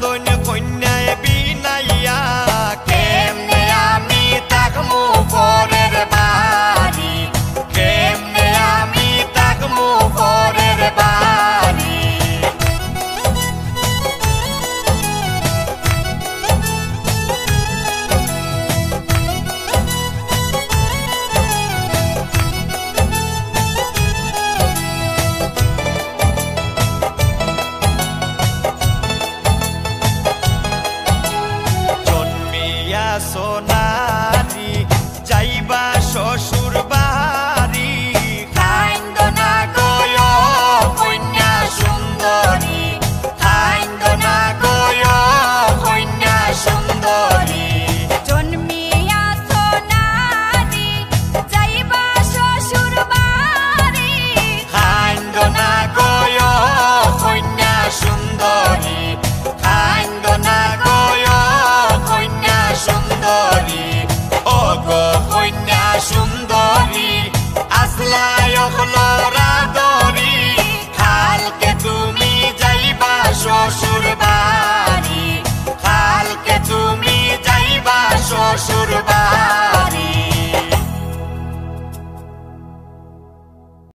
রাধন কন্যায় বিনাইয়া কেমনে আমি থাকমু পরের বাড়ি, কেমনে আমি থাকমু পরের বাড়ি। সোনারি যাইবা শ্বশুর বাড়ি, খাইন্দনা গয় কন্যা সুন্দরী, খাইন্দনা গয় কন্যা সুন্দরী। জন্মিয়া সোনারি যাইবা শ্বশুর বাড়ি, খাইন্দনা গয় কন্যা সুন্দরী, খাইন্দনা গয় কন্যা সুন্দরী। ও গো কন্যা সুন্দরী আসলাই রাধরি, কালকে তুমি যাইবা শ্বশুর বাড়ি, কালকে তুমি যাইবা শ্বশুর বাড়ি।